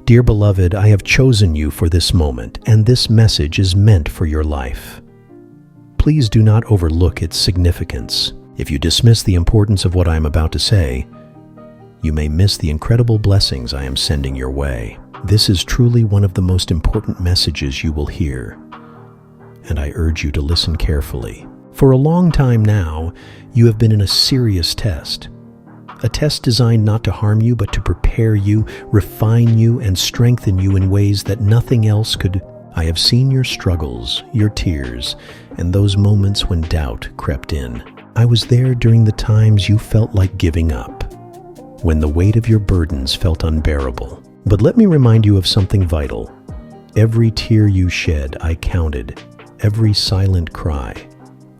Dear beloved, I have chosen you for this moment, and this message is meant for your life. Please do not overlook its significance. If you dismiss the importance of what I am about to say, you may miss the incredible blessings I am sending your way. This is truly one of the most important messages you will hear, and I urge you to listen carefully. For a long time now, you have been in a serious test. A test designed not to harm you, but to prepare you, refine you, and strengthen you in ways that nothing else could. I have seen your struggles, your tears, and those moments when doubt crept in. I was there during the times you felt like giving up, when the weight of your burdens felt unbearable. But let me remind you of something vital. Every tear you shed, I counted. Every silent cry,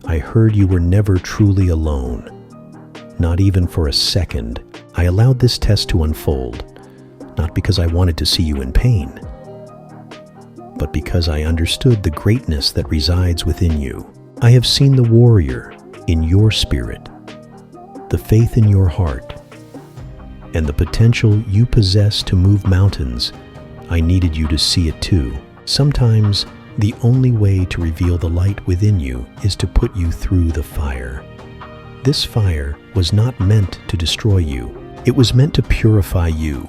I heard you were never truly alone. Not even for a second. I allowed this test to unfold, not because I wanted to see you in pain, but because I understood the greatness that resides within you. I have seen the warrior in your spirit, the faith in your heart, and the potential you possess to move mountains. I needed you to see it too. Sometimes, the only way to reveal the light within you is to put you through the fire. This fire was not meant to destroy you. It was meant to purify you,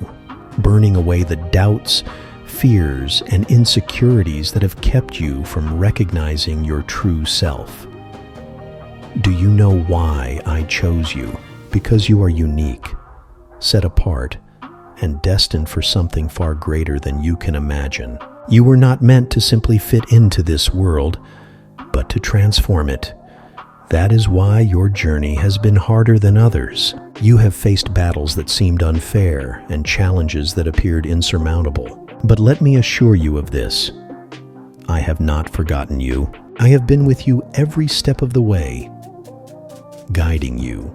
burning away the doubts, fears, and insecurities that have kept you from recognizing your true self. Do you know why I chose you? Because you are unique, set apart, and destined for something far greater than you can imagine. You were not meant to simply fit into this world, but to transform it. That is why your journey has been harder than others. You have faced battles that seemed unfair and challenges that appeared insurmountable. But let me assure you of this. I have not forgotten you. I have been with you every step of the way, guiding you,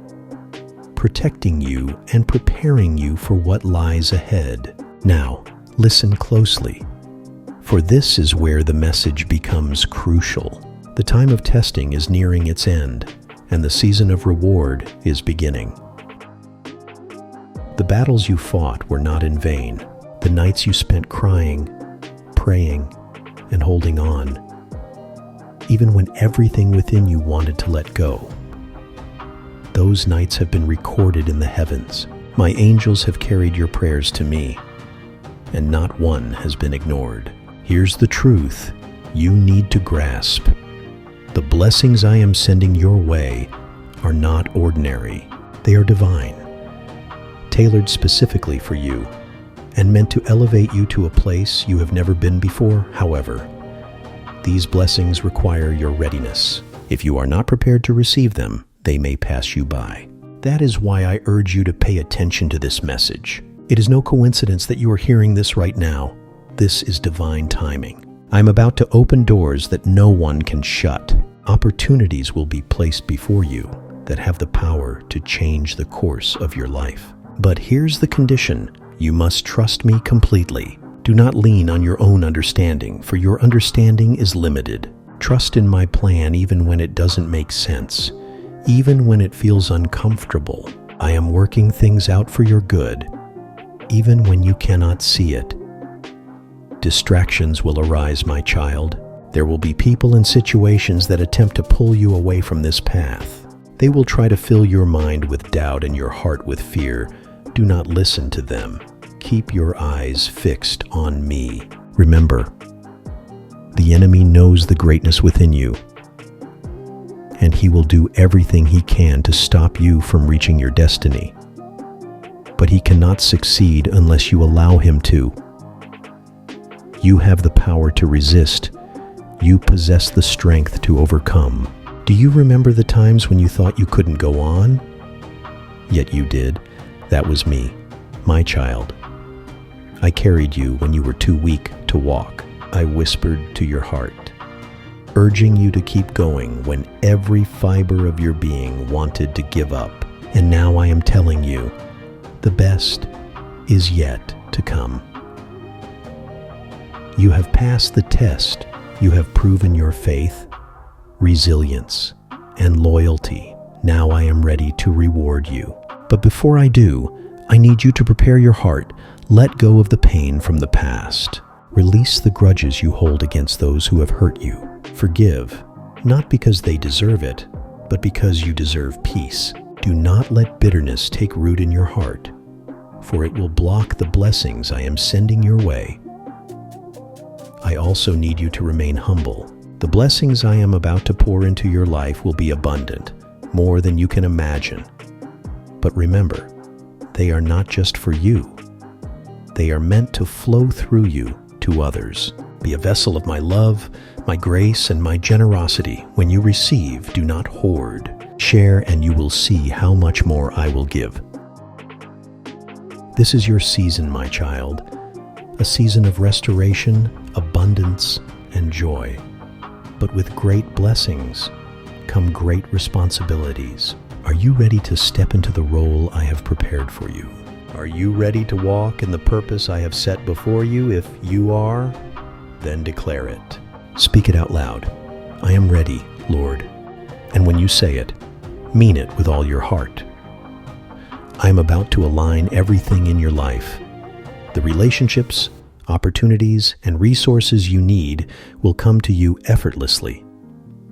protecting you, and preparing you for what lies ahead. Now, listen closely, for this is where the message becomes crucial. The time of testing is nearing its end, and the season of reward is beginning. The battles you fought were not in vain. The nights you spent crying, praying, and holding on, even when everything within you wanted to let go. Those nights have been recorded in the heavens. My angels have carried your prayers to me, and not one has been ignored. Here's the truth you need to grasp. The blessings I am sending your way are not ordinary. They are divine, tailored specifically for you, and meant to elevate you to a place you have never been before. However, these blessings require your readiness. If you are not prepared to receive them, they may pass you by. That is why I urge you to pay attention to this message. It is no coincidence that you are hearing this right now. This is divine timing. I'm about to open doors that no one can shut. Opportunities will be placed before you that have the power to change the course of your life. But here's the condition. You must trust me completely. Do not lean on your own understanding, for your understanding is limited. Trust in my plan even when it doesn't make sense, even when it feels uncomfortable. I am working things out for your good, even when you cannot see it. Distractions will arise, my child. There will be people and situations that attempt to pull you away from this path. They will try to fill your mind with doubt and your heart with fear. Do not listen to them. Keep your eyes fixed on me. Remember, the enemy knows the greatness within you, and he will do everything he can to stop you from reaching your destiny. But he cannot succeed unless you allow him to. You have the power to resist. You possess the strength to overcome. Do you remember the times when you thought you couldn't go on? Yet you did. That was me, my child. I carried you when you were too weak to walk. I whispered to your heart, urging you to keep going when every fiber of your being wanted to give up. And now I am telling you, the best is yet to come. You have passed the test. You have proven your faith, resilience, and loyalty. Now I am ready to reward you. But before I do, I need you to prepare your heart. Let go of the pain from the past. Release the grudges you hold against those who have hurt you. Forgive, not because they deserve it, but because you deserve peace. Do not let bitterness take root in your heart, for it will block the blessings I am sending your way. I also need you to remain humble. The blessings I am about to pour into your life will be abundant, more than you can imagine. But remember, they are not just for you. They are meant to flow through you to others. Be a vessel of my love, my grace, and my generosity. When you receive, do not hoard. Share, and you will see how much more I will give. This is your season, my child, a season of restoration, abundance, and joy. But with great blessings come great responsibilities. Are you ready to step into the role I have prepared for you? Are you ready to walk in the purpose I have set before you? If you are, then declare it. Speak it out loud. I am ready, Lord. And when you say it, mean it with all your heart. I am about to align everything in your life. The relationships, opportunities, and resources you need will come to you effortlessly.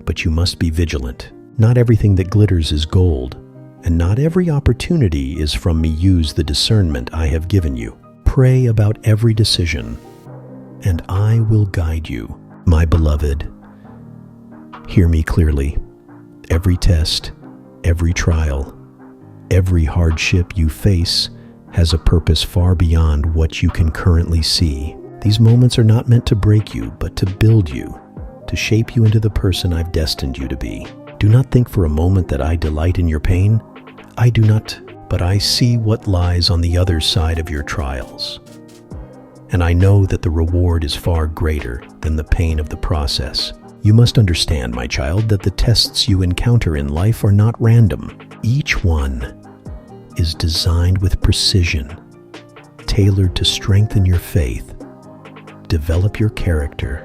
But you must be vigilant. Not everything that glitters is gold, and not every opportunity is from me. Use the discernment I have given you. Pray about every decision, and I will guide you. My beloved, hear me clearly. Every test, every trial, every hardship you face has a purpose far beyond what you can currently see. These moments are not meant to break you, but to build you, to shape you into the person I've destined you to be. Do not think for a moment that I delight in your pain. I do not, but I see what lies on the other side of your trials. And I know that the reward is far greater than the pain of the process. You must understand, my child, that the tests you encounter in life are not random. Each one is designed with precision, tailored to strengthen your faith, develop your character,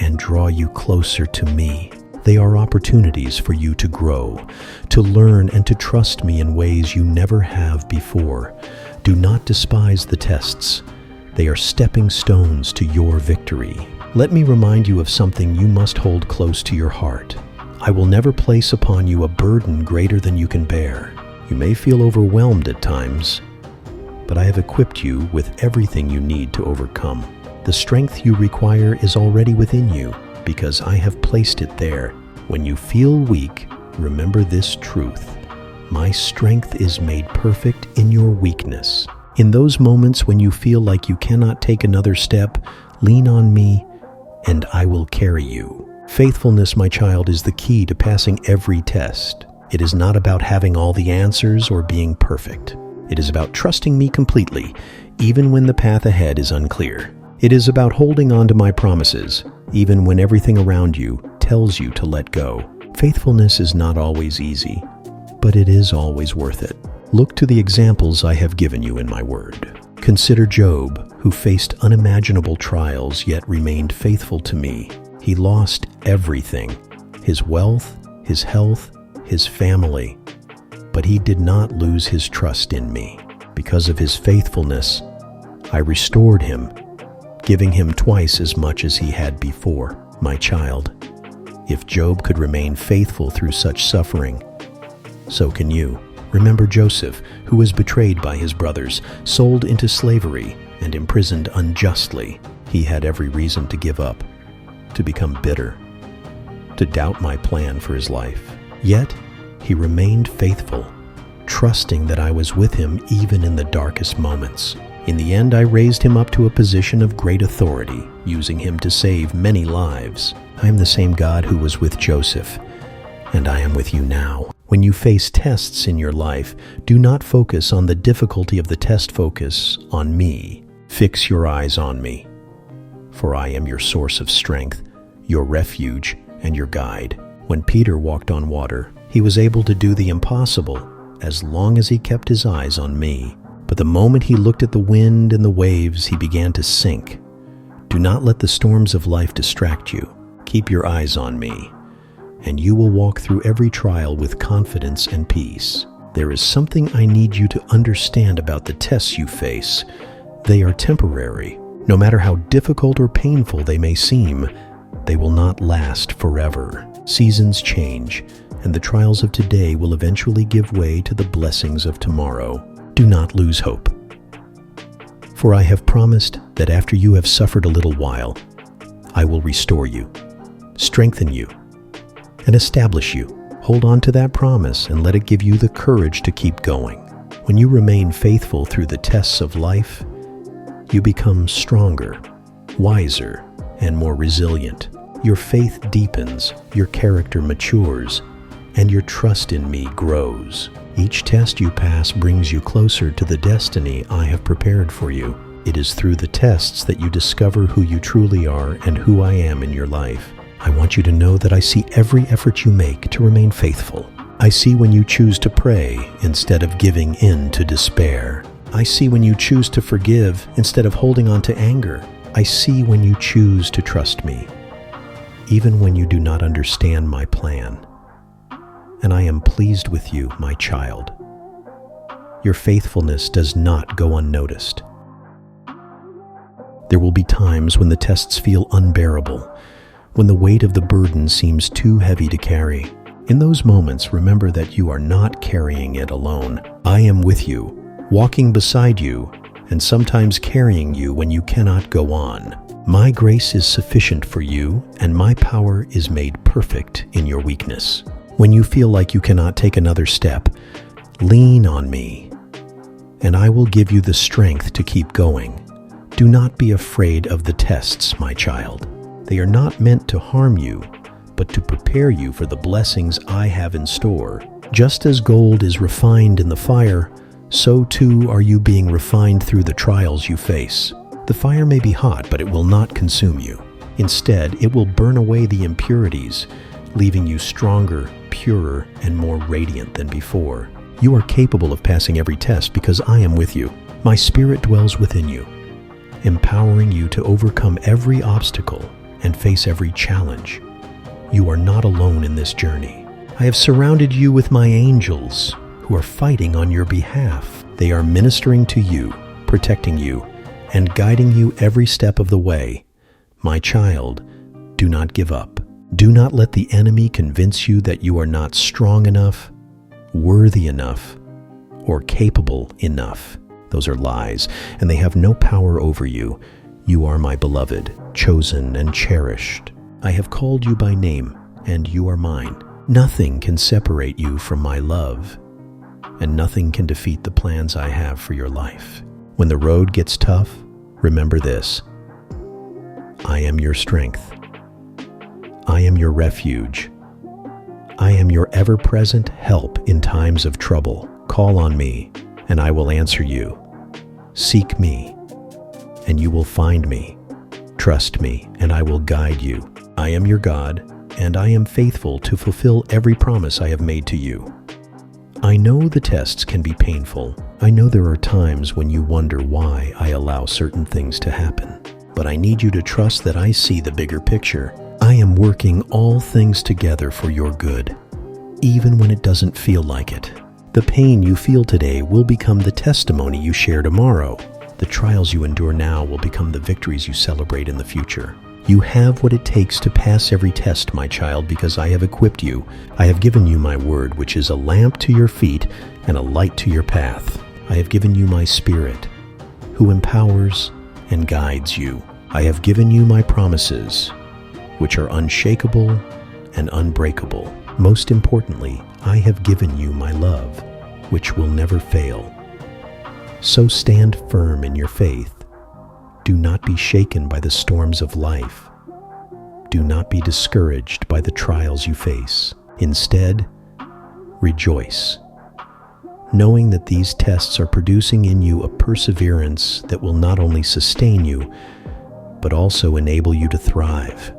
and draw you closer to me. They are opportunities for you to grow, to learn, and to trust me in ways you never have before. Do not despise the tests. They are stepping stones to your victory. Let me remind you of something you must hold close to your heart. I will never place upon you a burden greater than you can bear. You may feel overwhelmed at times, but I have equipped you with everything you need to overcome. The strength you require is already within you, because I have placed it there. When you feel weak, remember this truth. My strength is made perfect in your weakness. In those moments when you feel like you cannot take another step, lean on me, and I will carry you. Faithfulness, my child, is the key to passing every test. It is not about having all the answers or being perfect. It is about trusting me completely, even when the path ahead is unclear. It is about holding on to my promises, even when everything around you tells you to let go. Faithfulness is not always easy, but it is always worth it. Look to the examples I have given you in my word. Consider Job, who faced unimaginable trials yet remained faithful to me. He lost everything, his wealth, his health, his family, but he did not lose his trust in me. Because of his faithfulness, I restored him, giving him twice as much as he had before. My child, if Job could remain faithful through such suffering, so can you. Remember Joseph, who was betrayed by his brothers, sold into slavery, and imprisoned unjustly. He had every reason to give up, to become bitter, to doubt my plan for his life. Yet, he remained faithful, trusting that I was with him even in the darkest moments. In the end, I raised him up to a position of great authority, using him to save many lives. I am the same God who was with Joseph, and I am with you now. When you face tests in your life, do not focus on the difficulty of the test. Focus on me. Fix your eyes on me, for I am your source of strength, your refuge, and your guide. When Peter walked on water, he was able to do the impossible as long as he kept his eyes on me. But the moment he looked at the wind and the waves, he began to sink. Do not let the storms of life distract you. Keep your eyes on me, and you will walk through every trial with confidence and peace. There is something I need you to understand about the tests you face. They are temporary. No matter how difficult or painful they may seem, they will not last forever. Seasons change, and the trials of today will eventually give way to the blessings of tomorrow. Do not lose hope. For I have promised that after you have suffered a little while, I will restore you, strengthen you, and establish you. Hold on to that promise and let it give you the courage to keep going. When you remain faithful through the tests of life, you become stronger, wiser, and more resilient. Your faith deepens, your character matures, and your trust in me grows. Each test you pass brings you closer to the destiny I have prepared for you. It is through the tests that you discover who you truly are and who I am in your life. I want you to know that I see every effort you make to remain faithful. I see when you choose to pray instead of giving in to despair. I see when you choose to forgive instead of holding on to anger. I see when you choose to trust me, even when you do not understand my plan. And I am pleased with you, my child. Your faithfulness does not go unnoticed. There will be times when the tests feel unbearable, when the weight of the burden seems too heavy to carry. In those moments, remember that you are not carrying it alone. I am with you, walking beside you, and sometimes carrying you when you cannot go on. My grace is sufficient for you, and my power is made perfect in your weakness. When you feel like you cannot take another step, lean on me, and I will give you the strength to keep going. Do not be afraid of the tests, my child. They are not meant to harm you, but to prepare you for the blessings I have in store. Just as gold is refined in the fire, so too are you being refined through the trials you face. The fire may be hot, but it will not consume you. Instead, it will burn away the impurities, leaving you stronger, purer, and more radiant than before. You are capable of passing every test because I am with you. My spirit dwells within you, empowering you to overcome every obstacle and face every challenge. You are not alone in this journey. I have surrounded you with my angels who are fighting on your behalf. They are ministering to you, protecting you, and guiding you every step of the way. My child, do not give up. Do not let the enemy convince you that you are not strong enough, worthy enough, or capable enough. Those are lies, and they have no power over you. You are my beloved, chosen, and cherished. I have called you by name, and you are mine. Nothing can separate you from my love, and nothing can defeat the plans I have for your life. When the road gets tough, remember this: I am your strength. I am your refuge. I am your ever-present help in times of trouble. Call on me, and I will answer you. Seek me, and you will find me. Trust me, and I will guide you. I am your God, and I am faithful to fulfill every promise I have made to you. I know the tests can be painful. I know there are times when you wonder why I allow certain things to happen. But I need you to trust that I see the bigger picture. I am working all things together for your good, even when it doesn't feel like it. The pain you feel today will become the testimony you share tomorrow. The trials you endure now will become the victories you celebrate in the future. You have what it takes to pass every test, my child, because I have equipped you. I have given you my word, which is a lamp to your feet and a light to your path. I have given you my Spirit, who empowers and guides you. I have given you my promises, which are unshakable and unbreakable. Most importantly, I have given you my love, which will never fail. So stand firm in your faith. Do not be shaken by the storms of life. Do not be discouraged by the trials you face. Instead, rejoice, knowing that these tests are producing in you a perseverance that will not only sustain you, but also enable you to thrive.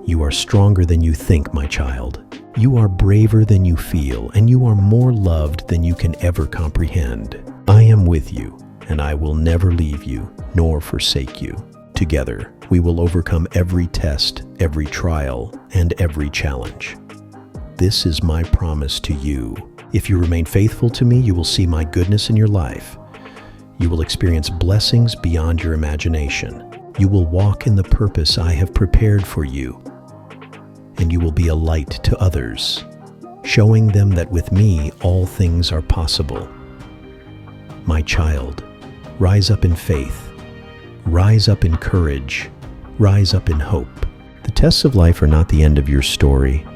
You are stronger than you think, my child. You are braver than you feel, and you are more loved than you can ever comprehend. I am with you, and I will never leave you nor forsake you. Together, we will overcome every test, every trial, and every challenge. This is my promise to you. If you remain faithful to me, you will see my goodness in your life. You will experience blessings beyond your imagination. You will walk in the purpose I have prepared for you. And you will be a light to others, showing them that with me all things are possible. My child, rise up in faith. Rise up in courage. Rise up in hope. The tests of life are not the end of your story.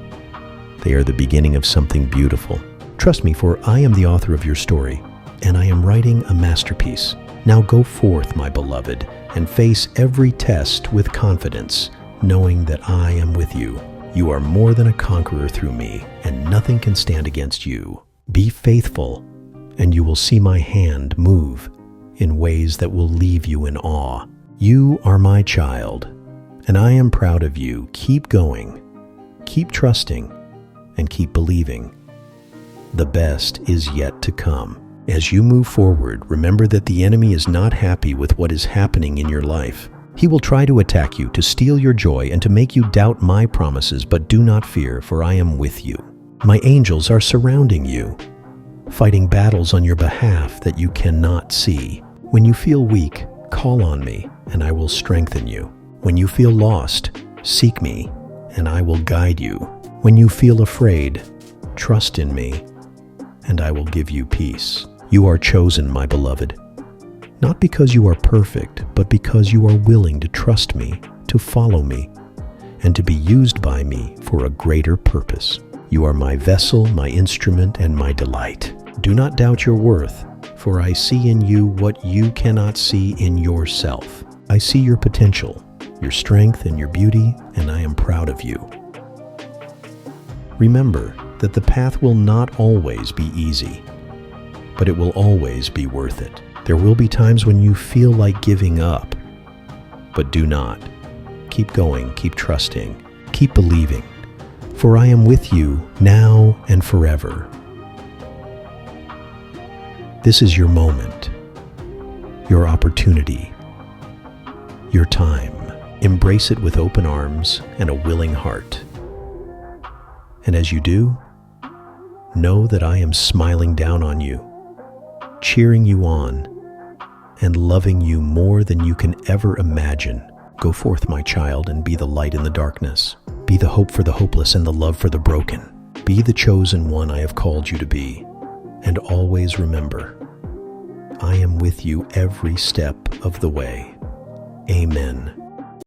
They are the beginning of something beautiful. Trust me, for I am the author of your story, and I am writing a masterpiece. Now go forth, my beloved, and face every test with confidence, knowing that I am with you. You are more than a conqueror through me, and nothing can stand against you. Be faithful, and you will see my hand move in ways that will leave you in awe. You are my child, and I am proud of you. Keep going, keep trusting, and keep believing. The best is yet to come. As you move forward, remember that the enemy is not happy with what is happening in your life. He will try to attack you, to steal your joy, and to make you doubt my promises, but do not fear, for I am with you. My angels are surrounding you, fighting battles on your behalf that you cannot see. When you feel weak, call on me, and I will strengthen you. When you feel lost, seek me, and I will guide you. When you feel afraid, trust in me, and I will give you peace. You are chosen, my beloved, not because you are perfect, but because you are willing to trust me, to follow me, and to be used by me for a greater purpose. You are my vessel, my instrument, and my delight. Do not doubt your worth, for I see in you what you cannot see in yourself. I see your potential, your strength, and your beauty, and I am proud of you. Remember that the path will not always be easy, but it will always be worth it. There will be times when you feel like giving up, but do not. Keep going, keep trusting, keep believing, for I am with you now and forever. This is your moment, your opportunity, your time. Embrace it with open arms and a willing heart. And as you do, know that I am smiling down on you, cheering you on, and loving you more than you can ever imagine. Go forth, my child, and be the light in the darkness. Be the hope for the hopeless and the love for the broken. Be the chosen one I have called you to be. And always remember, I am with you every step of the way. Amen.